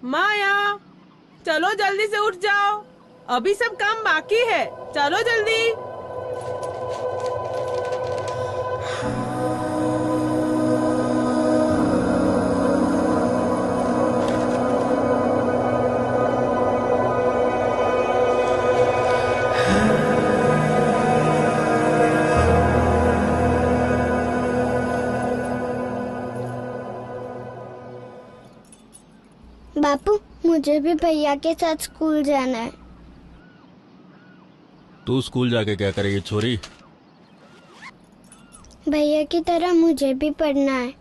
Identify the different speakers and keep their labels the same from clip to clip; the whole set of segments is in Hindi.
Speaker 1: माया, चलो जल्दी से उठ जाओ, अभी सब काम बाकी है, चलो जल्दी।
Speaker 2: बापू, मुझे भी भैया के साथ स्कूल जाना है।
Speaker 3: तू स्कूल जाके क्या करेगी छोरी?
Speaker 2: भैया की तरह मुझे भी पढ़ना है।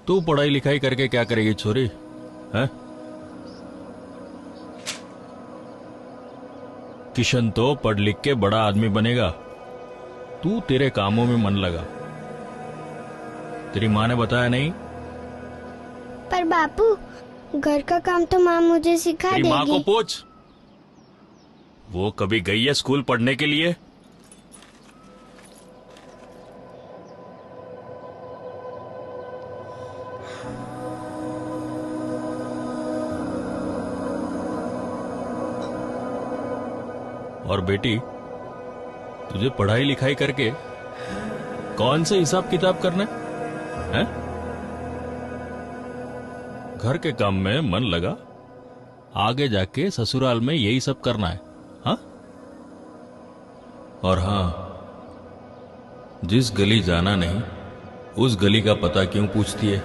Speaker 3: तू पढ़ाई लिखाई करके क्या करेगी छोरी? हैं? किशन तो पढ़ लिख के बड़ा आदमी बनेगा, तू तेरे कामों में मन लगा। तेरी माँ ने बताया नहीं?
Speaker 2: पर बापू, घर का काम तो माँ मुझे सिखा
Speaker 3: तेरी
Speaker 2: देगी।
Speaker 3: माँ को पूछ, वो कभी गई है स्कूल पढ़ने के लिए? और बेटी, तुझे पढ़ाई लिखाई करके कौन से हिसाब किताब करना है? घर के काम में मन लगा, आगे जाके ससुराल में यही सब करना है। हाँ? और हाँ, जिस गली जाना नहीं उस गली का पता क्यों पूछती है?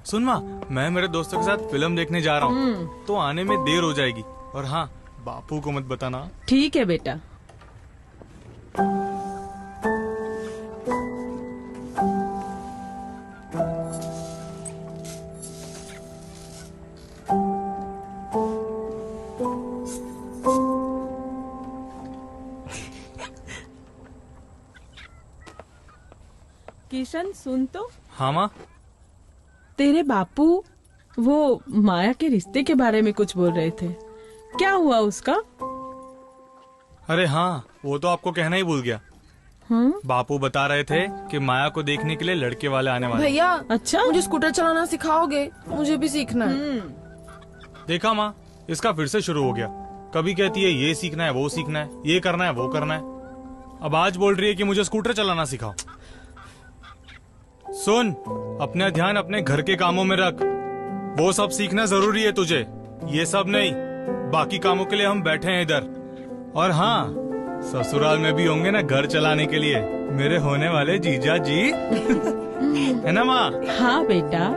Speaker 4: सुन माँ, मैं मेरे दोस्तों के साथ फिल्म देखने जा रहा हूँ, तो आने में देर हो जाएगी। और हाँ, बापू को मत बताना।
Speaker 1: ठीक है बेटा। किशन, सुन तो।
Speaker 4: हाँ माँ।
Speaker 1: तेरे बापू वो माया के रिश्ते के बारे में कुछ बोल रहे थे, क्या हुआ उसका?
Speaker 4: अरे हाँ, वो तो आपको कहना ही भूल गया। बापू बता रहे थे कि माया को देखने के लिए लड़के वाले आने वाले।
Speaker 5: भैया,
Speaker 1: अच्छा,
Speaker 5: मुझे स्कूटर चलाना सिखाओगे? मुझे भी सीखना है।
Speaker 4: देखा माँ, इसका फिर से शुरू हो गया। कभी कहती है ये सीखना है, वो सीखना है, ये करना है, वो करना है। अब आज बोल रही है कि मुझे स्कूटर चलाना सिखाओ। सुन, अपना ध्यान अपने घर के कामों में रख। वो सब सीखना जरूरी है तुझे, ये सब नहीं। बाकी कामों के लिए हम बैठे हैं इधर। और हाँ, ससुराल में भी होंगे ना घर चलाने के लिए मेरे होने वाले जीजा जी। है ना माँ?
Speaker 1: हाँ बेटा।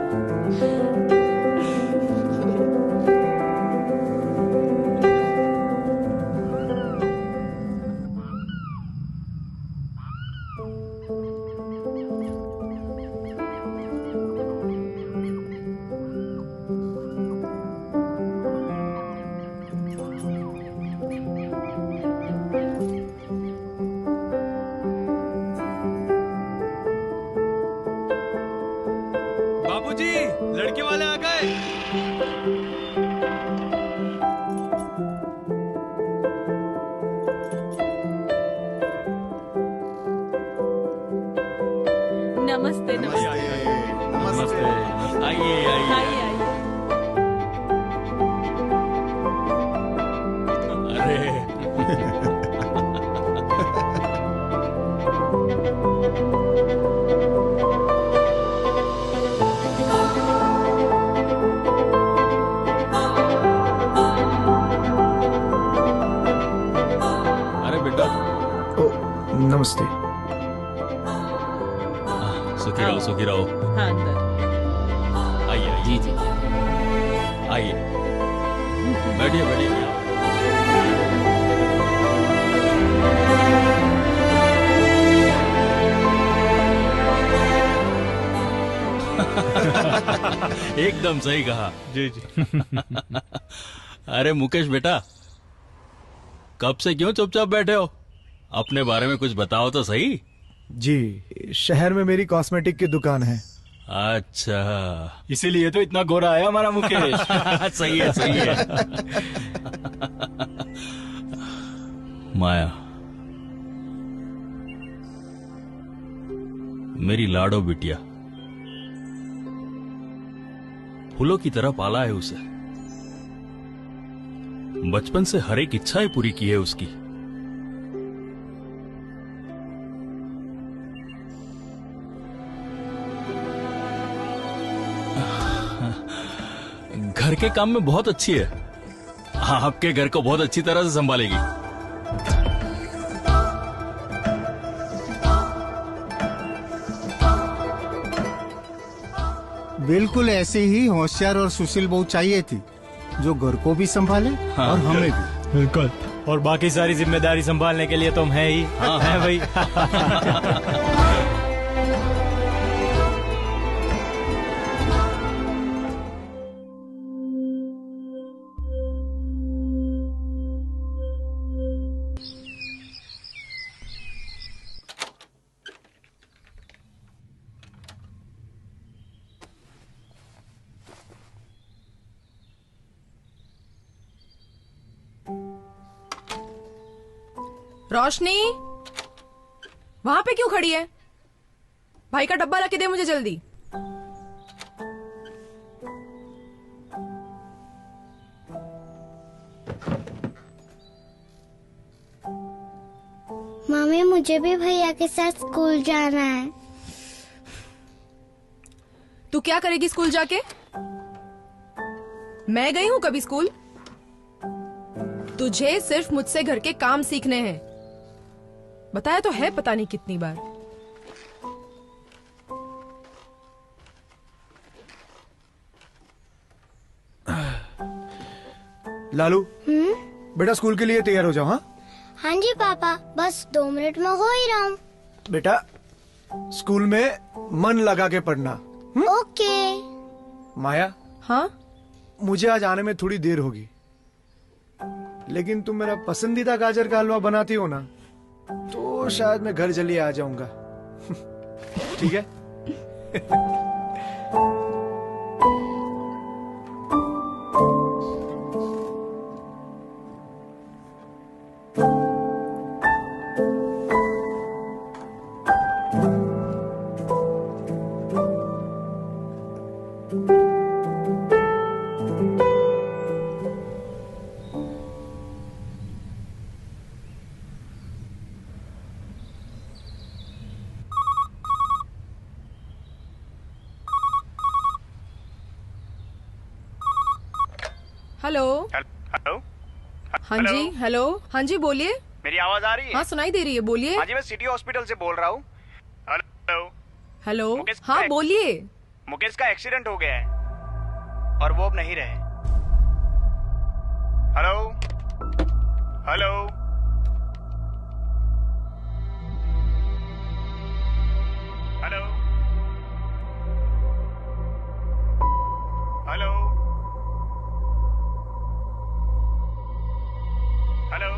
Speaker 1: नमस्ते नमस्ते
Speaker 3: नमस्ते। आइए आइए।
Speaker 1: आइए आइए।
Speaker 3: अरे अरे बेटा,
Speaker 6: ओ नमस्ते।
Speaker 3: सुखी रहो सुखी रहो।
Speaker 1: हाँ अंदर।
Speaker 3: आइए आइए। जी जी आइए, बैठिए बैठिए भैया। एकदम सही कहा।
Speaker 4: जी जी।
Speaker 3: अरे मुकेश बेटा, कब से क्यों चुपचाप बैठे हो? अपने बारे में कुछ बताओ तो सही।
Speaker 6: जी, शहर में मेरी कॉस्मेटिक की दुकान है।
Speaker 3: अच्छा,
Speaker 7: इसीलिए तो इतना गोरा है हमारा मुकेश।
Speaker 3: सही है सही है। माया, मेरी लाडो बिटिया, फूलों की तरह पाला है उसे। बचपन से हर एक इच्छा ही पूरी की है उसकी। घर के काम में बहुत अच्छी है। आपके घर को बहुत अच्छी तरह से संभालेगी।
Speaker 8: बिल्कुल ऐसे ही होशियार और सुशील बहू चाहिए थी, जो घर को भी संभाले और हमें भी।
Speaker 7: बिल्कुल। और बाकी सारी जिम्मेदारी संभालने के लिए तुम है ही। है भाई।
Speaker 5: रोशनी, वहां पे क्यों खड़ी है? भाई का डब्बा लाके दे मुझे जल्दी।
Speaker 2: मम्मी मुझे भी भैया के साथ स्कूल जाना है।
Speaker 5: तू क्या करेगी स्कूल जाके? मैं गई हूं कभी स्कूल? तुझे सिर्फ मुझसे घर के काम सीखने हैं। बताया तो है पता नहीं कितनी बार।
Speaker 6: लालू, बेटा स्कूल के लिए तैयार हो जाओ। हाँ
Speaker 2: हाँ जी पापा, बस 2 मिनट में हो ही रहा हूँ।
Speaker 6: बेटा, स्कूल में मन लगा के पढ़ना।
Speaker 2: ओके।
Speaker 6: माया,
Speaker 5: हाँ,
Speaker 6: मुझे आज आने में थोड़ी देर होगी, लेकिन तुम मेरा पसंदीदा गाजर का हलवा बनाती हो ना, तो शायद मैं घर जल्दी आ जाऊंगा। ठीक है?
Speaker 5: हेलो।
Speaker 9: हेलो।
Speaker 5: हाँ जी, हेलो। हाँ जी, बोलिए।
Speaker 9: मेरी आवाज आ रही है?
Speaker 5: हाँ, सुनाई दे रही है, बोलिए।
Speaker 9: हाँ जी, मैं सिटी हॉस्पिटल से बोल रहा हूँ। हेलो।
Speaker 5: हेलो।
Speaker 9: मुकेश
Speaker 5: हाँ,
Speaker 9: का-
Speaker 5: बोलिए।
Speaker 9: मुकेश का एक्सीडेंट हो गया है और वो अब नहीं रहे। Hello. Hello. Hello. Hello. Hello.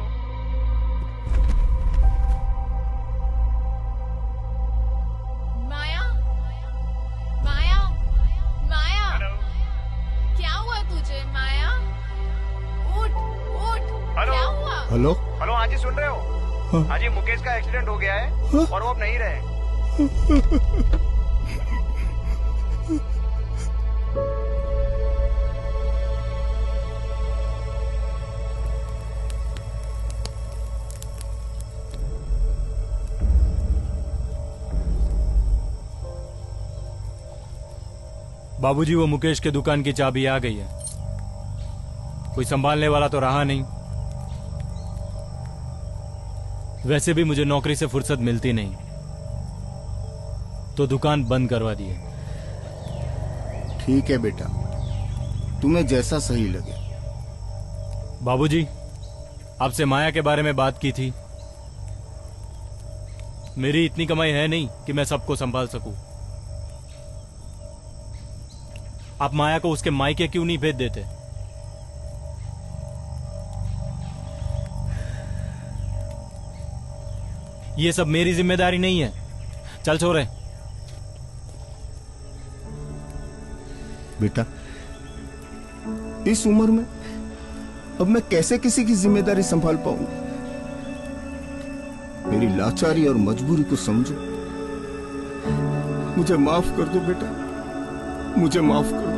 Speaker 10: Maya, Maya, Maya,
Speaker 9: hello.
Speaker 10: क्या हुआ तुझे माया? उठ, उठ,
Speaker 9: हेलो।
Speaker 10: क्या हुआ?
Speaker 8: हेलो।
Speaker 9: हेलो, हाँ जी, सुन रहे हो? हाँ जी, मुकेश का एक्सीडेंट हो गया है और वो अब नहीं रहे।
Speaker 7: बाबूजी, वो मुकेश के दुकान की चाबी आ गई है। कोई संभालने वाला तो रहा नहीं। वैसे भी मुझे नौकरी से फुर्सत मिलती नहीं, तो दुकान बंद करवा दी है।
Speaker 8: ठीक है बेटा, तुम्हें जैसा सही लगे।
Speaker 7: बाबूजी, आपसे माया के बारे में बात की थी। मेरी इतनी कमाई है नहीं कि मैं सबको संभाल सकूं। आप माया को उसके मायके क्यों नहीं भेज देते? ये सब मेरी जिम्मेदारी नहीं है। चल छोरे।
Speaker 8: बेटा, इस उम्र में अब मैं कैसे किसी की जिम्मेदारी संभाल पाऊंगा? मेरी लाचारी और मजबूरी को समझो। मुझे माफ कर दो बेटा, मुझे माफ कर दो।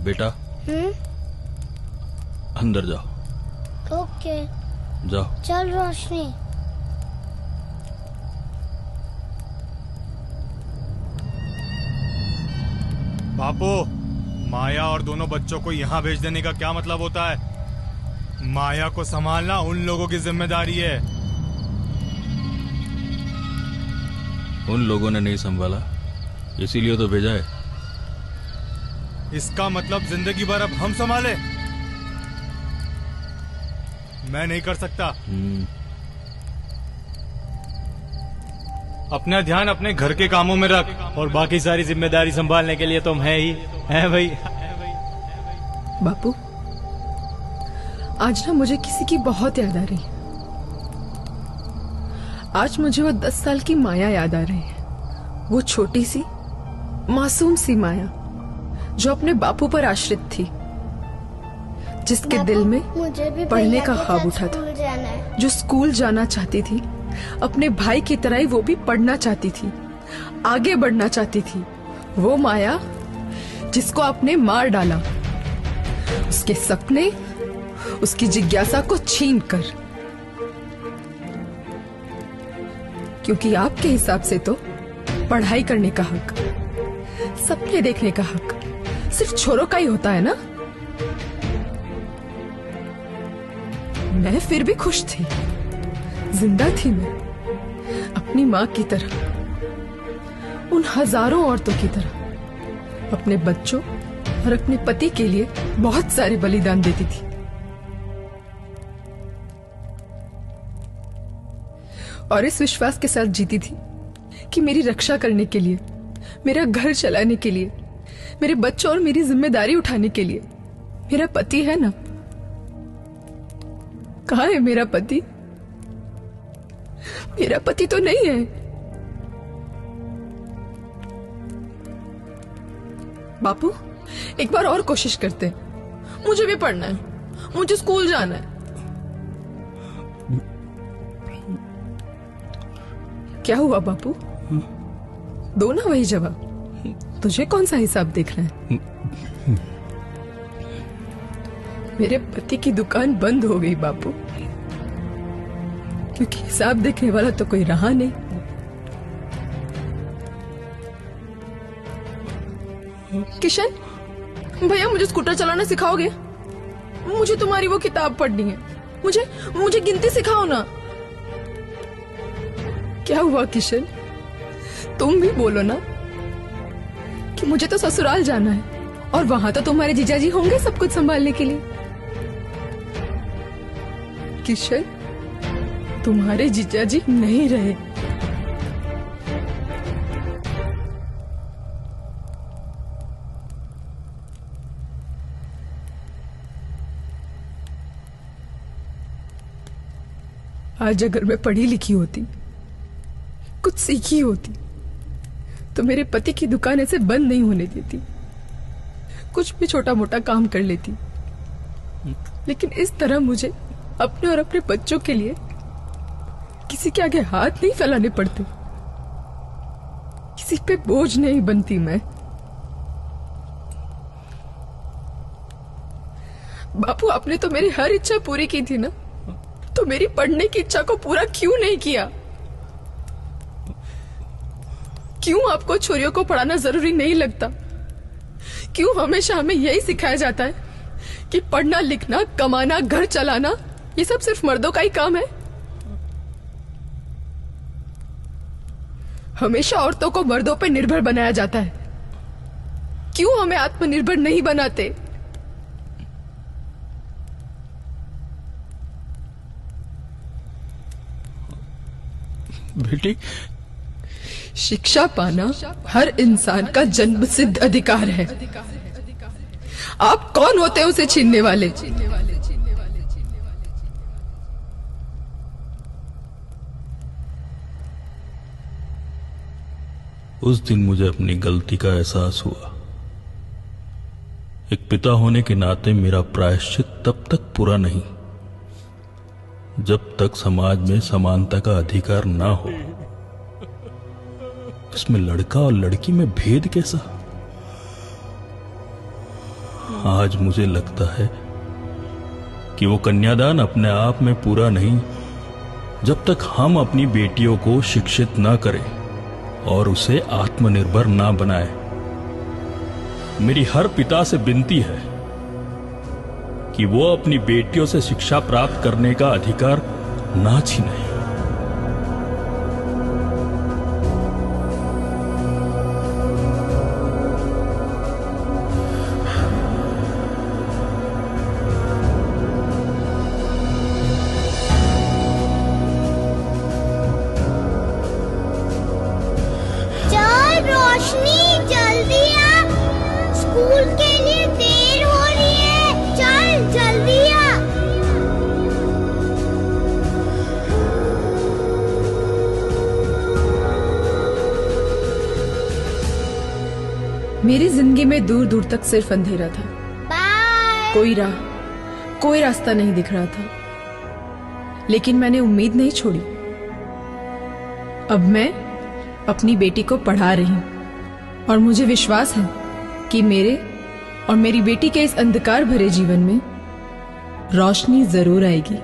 Speaker 3: बेटा, अंदर जाओ।
Speaker 2: ओके,
Speaker 3: जाओ।
Speaker 2: चल रोशनी।
Speaker 4: बापू, माया और दोनों बच्चों को यहाँ भेज देने का क्या मतलब होता है? माया को संभालना उन लोगों की जिम्मेदारी है।
Speaker 3: उन लोगों ने नहीं संभाला, इसीलिए तो भेजा है।
Speaker 4: इसका मतलब जिंदगी भर अब हम संभाले? मैं नहीं कर सकता। अपना ध्यान अपने घर के कामों में रख,
Speaker 7: और बाकी सारी जिम्मेदारी संभालने के लिए तुम है ही, है भाई।
Speaker 5: बापू, आज ना मुझे किसी की बहुत याद आ रही है। आज मुझे वो 10 साल की माया याद आ रही है। वो छोटी सी मासूम सी माया जो अपने बापू पर आश्रित थी, जिसके दिल में
Speaker 2: मुझे भी
Speaker 5: पढ़ने
Speaker 2: भैया
Speaker 5: का
Speaker 2: के
Speaker 5: ख्वाब
Speaker 2: साथ
Speaker 5: उठा था,
Speaker 2: स्कूल जाना है।
Speaker 5: जो स्कूल जाना चाहती थी। अपने भाई की तरह ही वो भी पढ़ना चाहती थी, आगे बढ़ना चाहती थी। वो माया जिसको आपने मार डाला, उसके सपने, उसकी जिज्ञासा को छीन कर। क्योंकि आपके हिसाब से तो पढ़ाई करने का हक, सपने देखने का हक सिर्फ छोरों का ही होता है ना। मैं फिर भी खुश थी, जिंदा थी मैं, अपनी माँ की तरह, उन हजारों औरतों की तरह, अपने बच्चों और अपने पति के लिए बहुत सारे बलिदान देती थी। और इस विश्वास के साथ जीती थी कि मेरी रक्षा करने के लिए, मेरा घर चलाने के लिए, मेरे बच्चों और मेरी जिम्मेदारी उठाने के लिए मेरा पति है ना। कहाँ है मेरा पति? मेरा पति तो नहीं है। बापू, एक बार और कोशिश करते हैं। मुझे भी पढ़ना है, मुझे स्कूल जाना है। क्या हुआ बापू? दो ना वही जवाब। तुझे कौन सा हिसाब देखना है? मेरे पति की दुकान बंद हो गई बापू, क्योंकि हिसाब देखने वाला तो कोई रहा नहीं। किशन भैया, मुझे स्कूटर चलाना सिखाओगे? मुझे तुम्हारी वो किताब पढ़नी है। मुझे गिनती सिखाओ ना। क्या हुआ किशन? तुम भी बोलो ना कि मुझे तो ससुराल जाना है और वहां तो तुम्हारे जीजाजी होंगे सब कुछ संभालने के लिए। किशन, तुम्हारे जीजाजी नहीं रहे, आज अगर मैं पढ़ी लिखी होती, कुछ सीखी होती, तो मेरे पति की दुकान ऐसे बंद नहीं होने देती, कुछ भी छोटा मोटा काम कर लेती। लेकिन इस तरह मुझे अपने और अपने बच्चों के लिए किसी के आगे हाथ नहीं फैलाने पड़ते, किसी पे बोझ नहीं बनती मैं। बापू, आपने तो मेरी हर इच्छा पूरी की थी ना, तो मेरी पढ़ने की इच्छा को पूरा क्यों नहीं किया? क्यों आपको छोरियों को पढ़ाना जरूरी नहीं लगता? क्यों हमेशा हमें यही सिखाया जाता है कि पढ़ना लिखना, कमाना, घर चलाना ये सब सिर्फ मर्दों का ही काम है? हमेशा औरतों को मर्दों पर निर्भर बनाया जाता है। क्यों हमें आत्मनिर्भर नहीं बनाते?
Speaker 3: बेटी,
Speaker 5: शिक्षा पाना हर इंसान का जन्मसिद्ध अधिकार है। आप कौन होते हैं उसे छीनने वाले?
Speaker 3: उस दिन मुझे अपनी गलती का एहसास हुआ। एक पिता होने के नाते मेरा प्रायश्चित तब तक पूरा नहीं जब तक समाज में समानता का अधिकार ना हो। इसमें लड़का और लड़की में भेद कैसा? आज मुझे लगता है कि वो कन्यादान अपने आप में पूरा नहीं जब तक हम अपनी बेटियों को शिक्षित ना करें और उसे आत्मनिर्भर ना बनाए। मेरी हर पिता से विनती है कि वो अपनी बेटियों से शिक्षा प्राप्त करने का अधिकार ना छीने।
Speaker 2: चल रोशनी, जल्दी आ, स्कूल के लिए देर हो रही है। चल जल्दी आ।
Speaker 5: मेरी जिंदगी में दूर दूर तक सिर्फ अंधेरा था।
Speaker 2: बाय।
Speaker 5: कोई रास्ता नहीं दिख रहा था, लेकिन मैंने उम्मीद नहीं छोड़ी। अब मैं अपनी बेटी को पढ़ा रही हूं और मुझे विश्वास है कि मेरे और मेरी बेटी के इस अंधकार भरे जीवन में रोशनी जरूर आएगी।